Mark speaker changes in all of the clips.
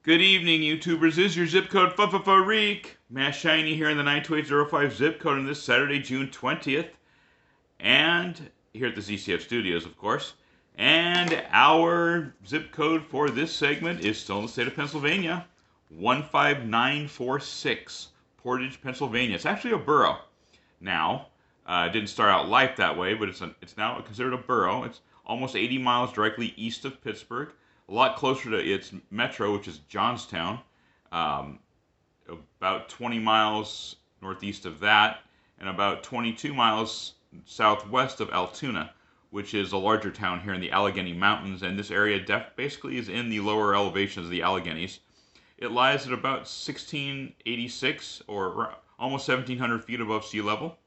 Speaker 1: Good evening, YouTubers. This is your zip code Reek. Matt Shiny here in the 92805 zip code on this Saturday, June 20th. And here at the ZCF Studios, of course. And our zip code for this segment is still in the state of Pennsylvania. 15946, Portage, Pennsylvania. It's actually a borough. Now, it didn't start out life that way, but it's now considered a borough. It's almost 80 miles directly east of Pittsburgh. A lot closer to its metro, which is Johnstown, about 20 miles northeast of that, and about 22 miles southwest of Altoona, which is a larger town here in the Allegheny Mountains, and this area basically is in the lower elevations of the Alleghenies. It lies at about 1686, or almost 1,700 feet above sea level.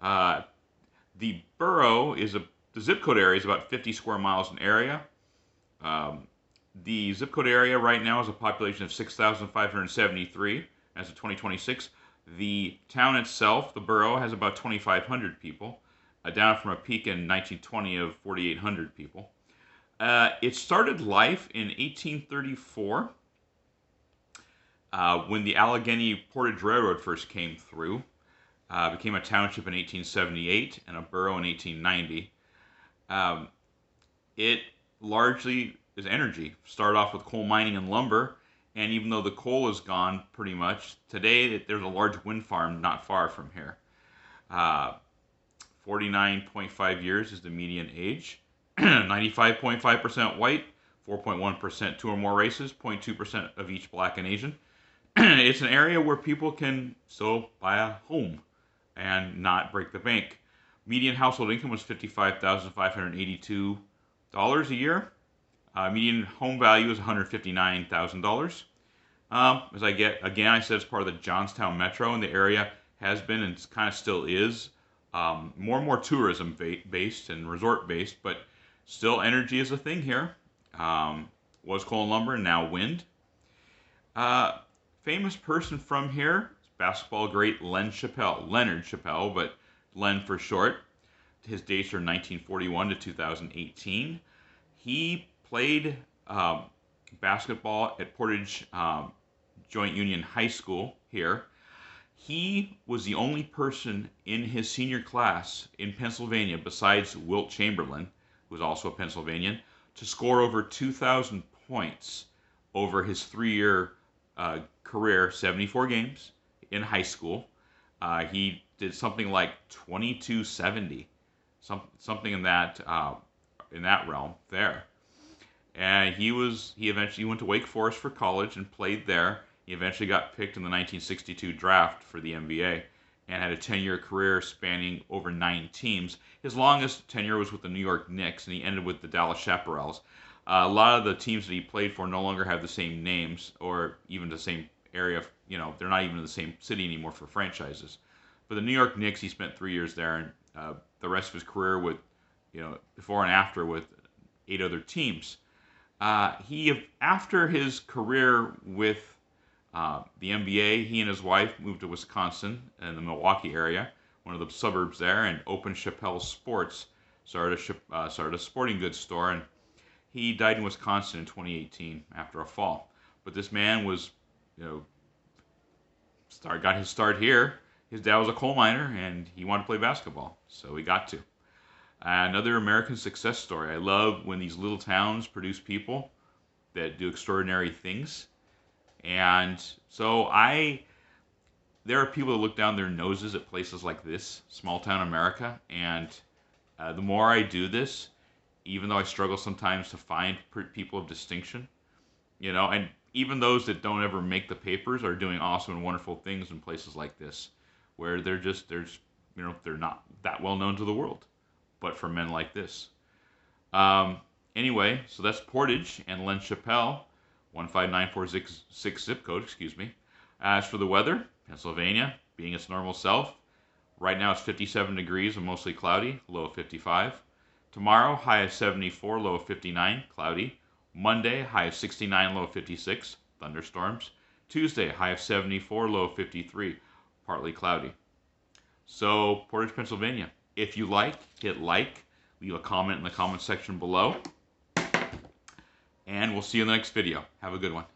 Speaker 1: The borough the zip code area is about 50 square miles in area. The zip code area right now is a population of 6,573 as of 2026. The town itself, the borough, has about 2,500 people, down from a peak in 1920 of 4,800 people. It started life in 1834 when the Allegheny Portage Railroad first came through. Became a township in 1878 and a borough in 1890. It largely is energy. Started off with coal mining and lumber, and even though the coal is gone pretty much, today there's a large wind farm not far from here. 49.5 years is the median age. 95.5% white, 4.1% two or more races, 0.2% of each black and Asian. It's an area where people can still buy a home and not break the bank. Median household income was $55,582 a year. Median home value is $159,000. As I said, it's part of the Johnstown Metro, and the area has been and kind of still is more and more tourism based and resort based, but still energy is a thing here. Was coal and lumber, and now wind. Famous person from here, basketball great Leonard Chappelle, but Len for short. His dates are 1941 to 2018. He played basketball at Portage Joint Union High School here. He was the only person in his senior class in Pennsylvania, besides Wilt Chamberlain, who was also a Pennsylvanian, to score over 2,000 points over his 3-year career, 74 games in high school. He did something like 2270, something in that realm there. And he eventually went to Wake Forest for college and played there. He eventually got picked in the 1962 draft for the NBA and had a 10-year career spanning over 9 teams. His longest tenure was with the New York Knicks, and he ended with the Dallas Chaparrals. A lot of the teams that he played for no longer have the same names or even the same area. They're not even in the same city anymore for franchises. For the New York Knicks, he spent 3 years there, and the rest of his career with, before and after, with 8 other teams. After his career with the NBA, he and his wife moved to Wisconsin in the Milwaukee area, one of the suburbs there, and opened Chappelle's Sports, started a sporting goods store, and he died in Wisconsin in 2018 after a fall. But this man was, got his start here. His dad was a coal miner, and he wanted to play basketball, so he got to. Another American success story. I love when these little towns produce people that do extraordinary things. And so there are people that look down their noses at places like this, small town America. And the more I do this, even though I struggle sometimes to find people of distinction, and even those that don't ever make the papers are doing awesome and wonderful things in places like this, where they're not that well known to the world. But for men like this. Anyway, so that's Portage and Len Chappelle, 15946 zip code, excuse me. As for the weather, Pennsylvania, being its normal self, right now it's 57 degrees and mostly cloudy, low of 55. Tomorrow, high of 74, low of 59, cloudy. Monday, high of 69, low of 56, thunderstorms. Tuesday, high of 74, low of 53, partly cloudy. So, Portage, Pennsylvania. If you hit like, leave a comment in the comment section below, and we'll see you in the next video. Have a good one.